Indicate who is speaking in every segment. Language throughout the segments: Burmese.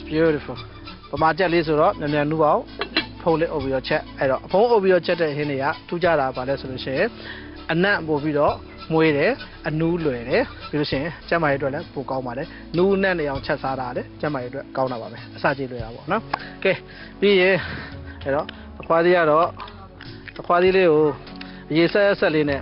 Speaker 1: beautiful ပမာချက်လေးဆိုတော့မြန်မြန်နူအောင်ဖုံးလေးအုပ်ပြီးတော့ချက်အဲ့တော့ဖုံးအုပ်ပြီးတော့ချက်တဲ့ဟင်းတွေကထူးခြားတာပါလဲဆိုလို့ရှိရင်အနံ့ပို့ပြီးတော့မွေးတယ်အနူးလွယ်တယ်ပြီးလို့ရှိရင်ကျန်းမာရေးအတွက်လည်းပိုကောင်းပါတယ်နူးနဲ့နေအောင်ချက်စားတာလည်းကျန်းမာရေးအတွက်ကောင်းတာပါပဲအစာကြေးလွယ်တာပေါ့နော်ကဲပြီးရင်အဲ့တော့အခွားသေးကတော့အခွားသေးလေးကိုရေဆက်လေးနဲ့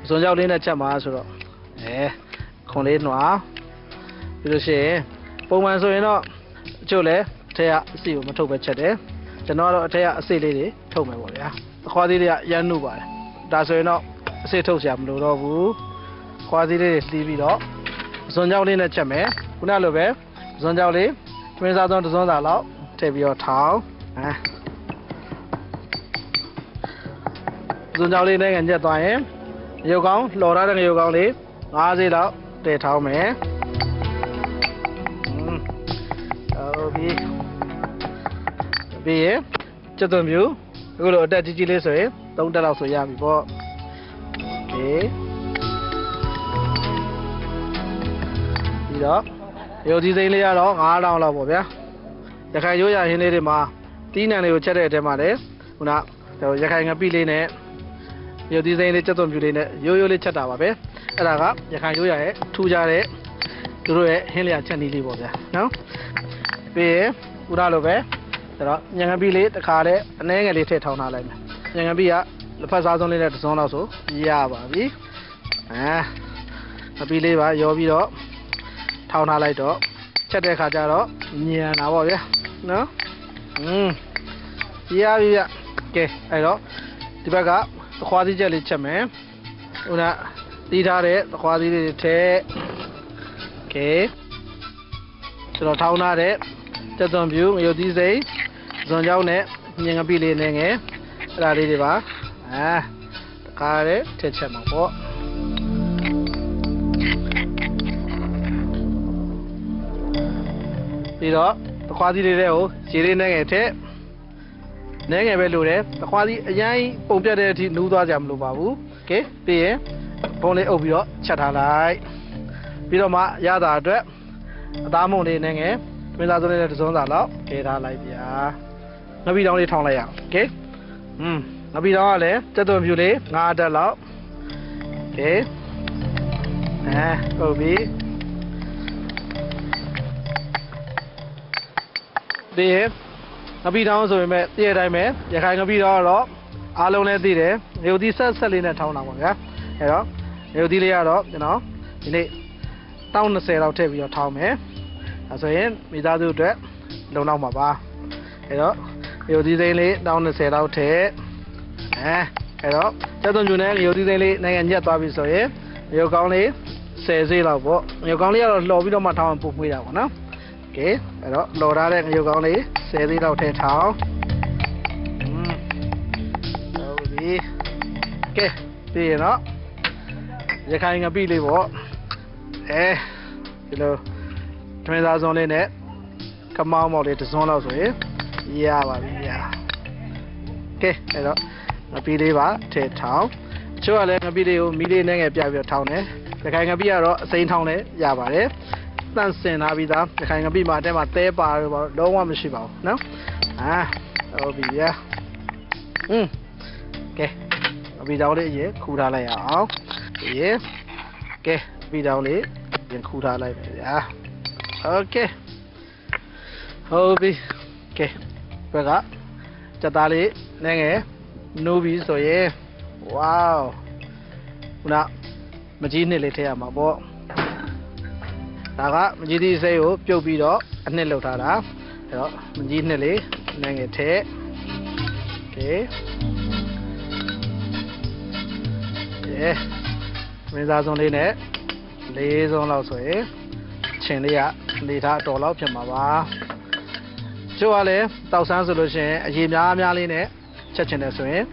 Speaker 1: ဇွန်ကြောက်လေးနဲ့ချက်မှာဆိုတော့ခွန်လေးနွားပြီးလို့ရှိရင်ပုံမှန်ဆိုရင်တော့အချို့လည်းအထက်ကအစီကိုမထုတ်ပဲချက်တယ်ကျွန်တော်ကတော့အထက်ကအစီလေးတွေထုတ်မယ်ပေါ့ဗျာအခွားသေးတွေကရမ်းနှုတ်ပါတယ်ဒါဆိုရင်တော့အစီထုတ်စရာမလိုတော့ဘူးခွားသေးလေးတွေလှီးပြီးတော့ဇွန်ကြောက်လေးနဲ့ချက်မယ်ခုနလိုပဲဇွန်ကြောက်လေးတွင်းစားသုံးတစ်စွန်းသာလောက်ထည့်ပြီးတော့ထောင်းဇွန်ကြောက်လေးနဲ့ညက်သွားရင်ရုပ်ကောင်းလှော်ထားတဲ့ရုပ်ကောင်းလေး50လောက်တည်ထောင်းမယ်ဟုတ်ပြီပြီးရင်ကျက်သွန်ပြူအခုလိုအတက်ကြီးကြီးလေးဆိုရင်3တက်လောက်ဆိုရပြီပေါ့โอเคပြီးတော့ရုပ်ဒီဇိန်းလေးကတော့9000လောက်ပေါ့ဗျာရခိုင်ရိုးရဟင်းလေးတွေမှာတီးနှံလေးကိုချက်တဲ့အထဲမှာလည်းခုနရခိုင်ငပိလေးနဲ့ရုပ်ဒီဇိန်းလေးကျက်သွန်ပြူလေးနဲ့ရိုးရိုးလေးချက်တာပါပဲအဲ့ဒါကရခိုင်ရိုးရရဲ့ထူးခြားတဲ့သူတို့ရဲ့ဟင်းလျာချက်နည်းလေးပေါ့ဗျာနော်ပြီးရင်ခုနလိုပဲအဲ့တော့ညံငပိလေးတစ်ခါတည်းအနှဲငယ်လေးထည့်ထောင်းထားလိုက်မယ်ညံငပိကလက်ဖက်စားစုံလေးနဲ့တစ်စုံလောက်ဆိုရပါပြီငပိလေးပါရောပြီးတော့ထောင်းထားလိုက်တော့ချက်တဲ့ခါကျတော့ညံတာပေါ့ဗျာနော်ရပြီဗျကဲအဲ့တော့ဒီဘက်ကသခွားသီးချက်လေးချက်မယ်ခုနတီးထားတဲ့သခွားသီးလေးထည့်ကဲကျွန်တော်ထောင်းထားတဲ့ကျက်သွန်ပြူငရုတ်သီးစိမ်းဇွန်ကြောက်နဲ့ညင်ငပိလေးနဲ့ငယ်အဲ့ဒါလေးတွေပါတခါတည်းထည့်ချက်မှာပေါ့ပြီးတော့သခွားသီးလေးတွေကိုရေလေးနဲ့ငယ်ထည့်နဲငယ်ပဲလို့တယ်သခွားသီးအရင်ပုံပြတ်တဲ့အထိနူးသွားကြမလို့ပါဘူးကဲပြီးရင်ဘုံလေးအုပ်ပြီးတော့ချက်ထားလိုက်ပြီးတော့မှရတာအတွက်အသားမုံလေးနဲ့ငယ်မင်းသားစုံလေးနဲ့တစ်စုံစာလောက်ကဲထားလိုက်ဗျာငပိတောင်းလေးထောင်းလိုက်ရအောင်ကဲငပိတောင်းကလည်းကျက်သွန်ပြူလေး9တက်လောက်ကဲဟုတ်ပြီဒီငပိတောင်းဆိုရင်မဲ့တည့်ရတိုင်းပဲရခိုင်ငပိတောင်းကတော့အားလုံးလည်းသိတယ်ရုပ်သီးဆက်လေးနဲ့ထောင်းတာပါဗျာအဲ့တော့ရုပ်သီးလေးကတော့ကျွန်တော်ဒီနေ့1020လောက်ထည့်ပြီးတော့ထောင်းမယ်ဒါဆိုရင်မိသားစုအတွက်လုံလောက်မှာပါအဲ့တော့ရုပ်သီးစိမ်းလေး1020လောက်ထည့်အဲ့တော့ကျက်သွန်ပြူနဲ့ရုပ်သီးစိမ်းလေးနိုင်ငံညက်သွားပြီဆိုရင်ရုပ်ကောင်းလေး10စိလောက်ပေါ့ရုပ်ကောင်းလေးကတော့လှော်ပြီးတော့မှထောင်းအောင်ပို့ပွေးတာပေါ့နော်ကဲအဲ့တော့လှော်ထားတဲ့ရုပ်ကောင်းလေး10စိလောက်ထည့်ထောင်းဟုတ်ပြီကဲပြီးရင်တော့ရခိုင်ငပိလေးပေါ့ဒီလိုထမင်းသားစုံလေးနဲ့ကမောင်းမောက်လေးတစ်စုံလောက်ဆိုရင်ရပါပြီဗျာကဲအဲ့တော့ငပိလေးပါထည့်ထောင်းအချို့ကလည်းငပိလေးကိုမီးလေးနဲ့ငယ်ပြပြီးတော့ထောင်းတယ်ရခိုင်ငပိကတော့အစိမ်းထောင်းလည်းရပါတယ်တန့်စင်ထားပြီးသားရခိုင်ငပိမှာအထဲမှာသဲပါတော့လုံးဝမရှိပါဘူးနော်ဟုတ်ပြီဗျာကဲငပိတောင်းလေးအရင်ခူထားလိုက်အောင်ကဲငပိတောင်းလေးရင်ခူထားလိုက်ပါဗျာโอเคဟုတ်ပြီကဲဘက်ကစက်သားလေးနဲ့ငယ်နိုးပြီဆိုရင်ဝေါခုနမကြီးနှစ်လေးထည့်ရမှာပေါ့ဒါကမကြီးသီးစိမ်းကိုပြုတ်ပြီးတော့အနှစ်လောက်ထားတာအဲ့တော့မကြီးနှစ်လေးနဲ့ငယ်ထည့်ကဲမင်းသားစုံလေးနဲ့4စုံလောက်ဆိုရင်ချင်းလေးကနေထားတော်လောက်ဖြစ်မှာပါကျိုးကလည်းတောက်ဆန်းဆိုလို့ရှိရင်အရေများလေးနဲ့ချက်ချင်တယ်ဆိုရင်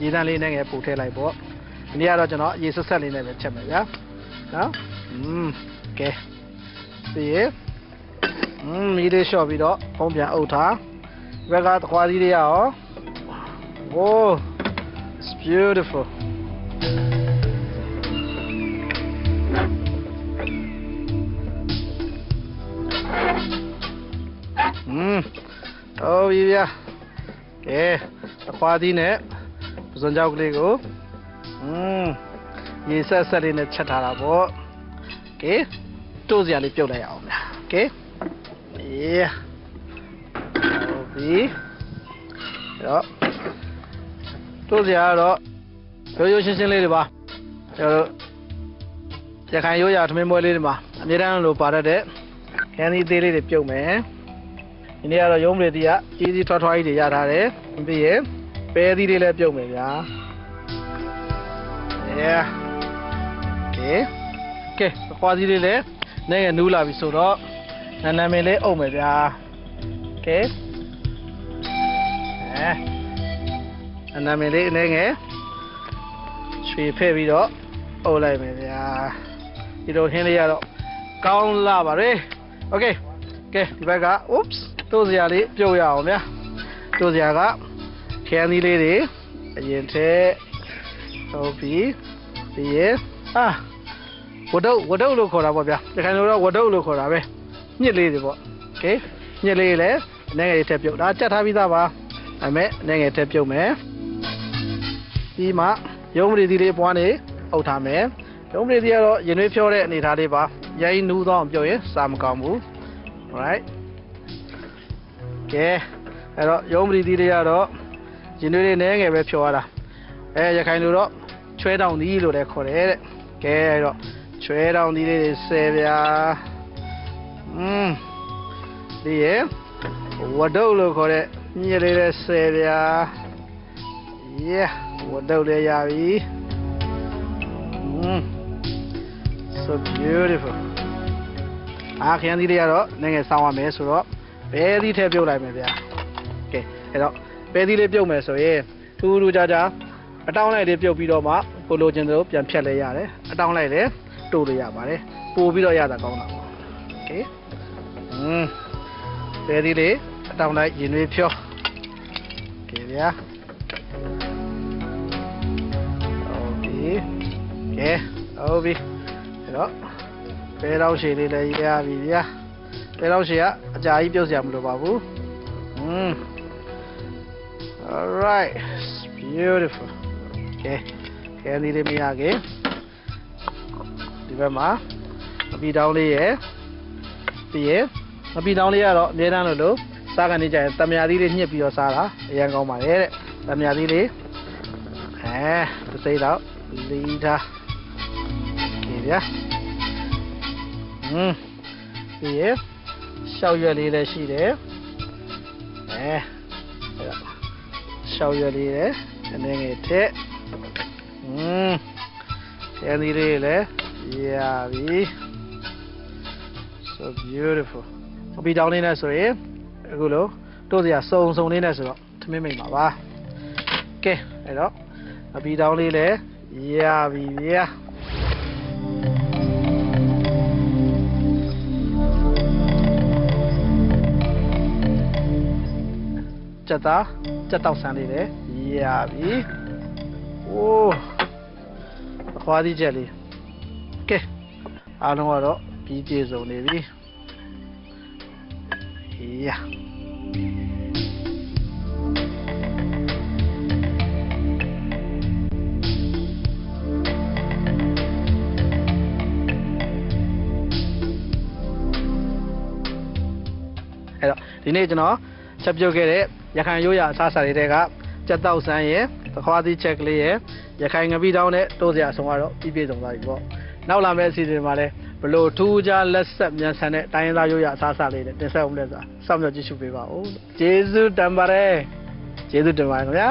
Speaker 1: ရေတန်းလေးနဲ့ငယ်ပို့ထည့်လိုက်ပေါ့ဒီနေ့ကတော့ကျွန်တော်ရေဆက်လေးနဲ့ပဲချက်မယ်ဗျာနော်ကဲပြီးရင်မီးလေးလျှော့ပြီးတော့ဖုံးပြန်အုပ်ထားဘက်ကသခွားသီးလေးရော Whoa it's beautiful ဟုတ်ပြီဗျာကဲအခွားသီးနဲ့ပစွန်ကြောက်ကလေးကိုရေဆက်လေးနဲ့ချက်ထားတာပေါ့ကဲတိုးစရာလေးပြုတ်လိုက်အောင်ဗျာကဲဟုတ်ပြီတော့တိုးစရာကတော့ရိုးရှင်းရှင်းလေးတွေပါကျွန်တော်တို့ရခိုင်ရိုးရာထမင်းပွဲလေးတွေမှာအများတန်းလိုပါတတ်တဲ့ခန်းသီးသေးလေးတွေပြုတ်မယ်ဒီနေ့ကတော့ရုံးပရိသီးကကြီးကြီးထွားထွားကြီးတွေရထားတယ်ပြီးရင်ပဲသီးလေးလည်းပြုတ်မယ်ဗျာကဲအခွားသီးလေးလည်းနည်းငယ်နူးလာပြီဆိုတော့နာမည်လေးအုပ်မယ်ဗျာကဲနာမည်လေးနည်းငယ်ရွှေဖဲ့ပြီးတော့အုပ်လိုက်မယ်ဗျာဒီလိုဟင်းလေးကတော့ကောင်းလာပါလေโอเคကဲဒီဘက်က oops တိုးစရာလေးပြုတ်ရအောင်ဗျာတိုးစရာကခန်းသီးလေးတွေအရင်ထဲဟုတ်ပြီပြီးရင်ဝဒုတ်လို့ခေါ်တာပေါ့ဗျာဒီခိုင်လိုတော့ဝဒုတ်လို့ခေါ်တာပဲညစ်လေးတွေပေါ့โอเคညစ်လေးလည်းအနေငယ်ထည့်ပြုတ်ဒါကြက်ထားပြီးသားပါဒါပေမဲ့အနေငယ်ထည့်ပြုတ်မယ်ပြီးမှရုံးပရိသီးလေးပွားနေအုပ်ထားမယ်ရုံးပရိသီးကတော့ရင်သွေးဖြောတဲ့အနေထားလေးပါရိုင်းနူးတော့ပြုတ်ရင်စားမကောင်းဘူး right ကဲအဲ့တော့ရုံးပရိသီးတွေကတော့ရင်သွေးလေးနည်းငယ်ပဲဖြောရတာရခိုင်လိုတော့ချွဲတောင်သီးလို့လည်းခေါ်တယ်တဲ့ကဲအဲ့တော့ချွဲတောင်သီးလေးတွေဆယ်ဗျာဒီရဝဒုတ်လို့ခေါ်တဲ့ညစ်လေးတွေဆယ်ဗျာဝဒုတ်လေးရပြီ so beautiful ခရမ်းသီးတွေကတော့နည်းငယ်စောင်းရမယ်ဆိုတော့ပဲသီးထည့်ပြုတ်လိုက်မယ်ဗျာကဲအဲ့တော့ပဲသီးလေးပြုတ်မယ်ဆိုရင်ထူးထူးခြားခြားအတောင်းလိုက်လေးပြုတ်ပြီးတော့မှကိုလိုချင်သလိုပြန်ဖြတ်လဲရတယ်အတောင်းလိုက်လည်းတိုးလို့ရပါတယ်ပို့ပြီးတော့ရတာကောင်းတာပေါ့โอเคပဲသီးလေးအတောင်းလိုက်ရင်သွေးဖြောကဲဗျာဟုတ်ပြီကဲဟုတ်ပြီအဲ့တော့ပဲတော့ရှည်လေးလည်းရပြီဗျာပဲတော့ရှည်ကအကြာကြီးပြုတ်စရာမလိုပါဘူးalright beautiful ကဲဒီလေးမရခင်ဒီဘက်မှာအပီတောင်းလေးရယ်ပြီးရင်အပီတောင်းလေးကတော့အများတန်းလို့စားကနေကြရင်တမယာသီးလေးညှစ်ပြီးတော့စားတာအရင်ကောင်းပါတယ်တဲ့တမယာသီးလေးတစ်စိမ့်တော့လီထားကဲဗျာပြီးရင်ရှောက်ရွက်လေးလည်းရှိတယ်ရှောက်ရွက်လေးလည်းနည်းငယ်ထက်ရန်ဒီလေးလည်းရပြီ so beautiful အပီတောင်းလေးနဲ့ဆိုရင်အခုလိုတိုးစရာစုံလေးနဲ့ဆိုတော့ထမင်းမိတ်ပါပါကဲအဲ့တော့အပီတောင်းလေးလည်းရပြီဗျာကြက်တောက်ဆန်းလေးလည်းရပြီအခွားသီးချက်လေးကဲအားလုံးကတော့ပြီးပြည့်စုံနေပြီအဲ့တော့ဒီနေ့ကျွန်တော်ချက်ပြုတ်ခဲ့တဲ့ရခိုင်ရိုးရာအစားအစာတွေတဲကကြက်တောက်ဆန်းရယ်သခွားသီးချက်ကလေးရယ်ရခိုင်ငပိတောင်းနဲ့တိုးစရာအဆုံးကတော့ပြည့်စုံသွားပြီပေါ့နောက်လာမယ့်အစီအစဉ်မှာလည်းဘလို့ထူးခြားလက်ဆက်မြန်ဆန်တဲ့တိုင်းရင်းသားရိုးရာအစားအစာလေးတွေတင်ဆက်အောင်လဲဆိုတာစောင့်မျှော်ကြည့်ရှုပေးပါဦးကျေးဇူးတင်ပါတယ်ခင်ဗျာ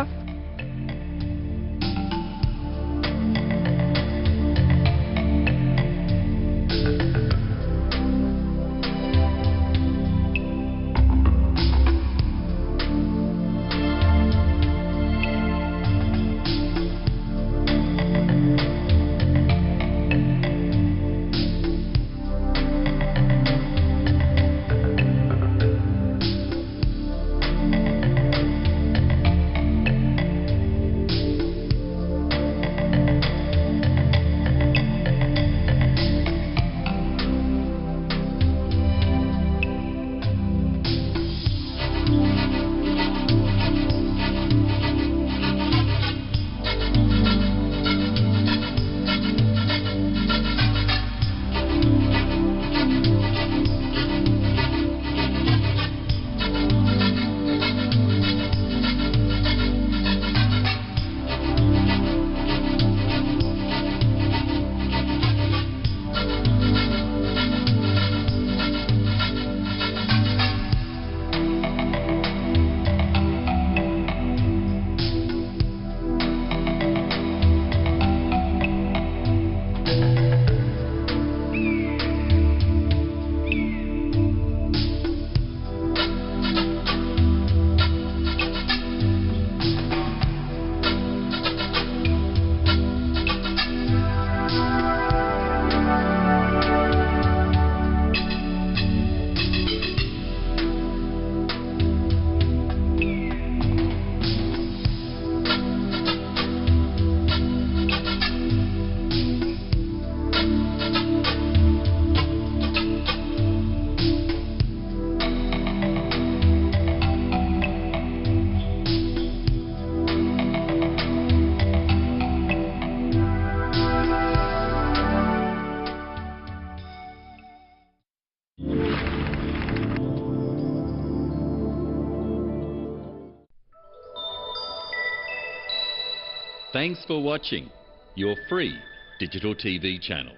Speaker 2: Thanks for watching your free digital TV channel,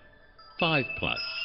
Speaker 2: 5 Plus.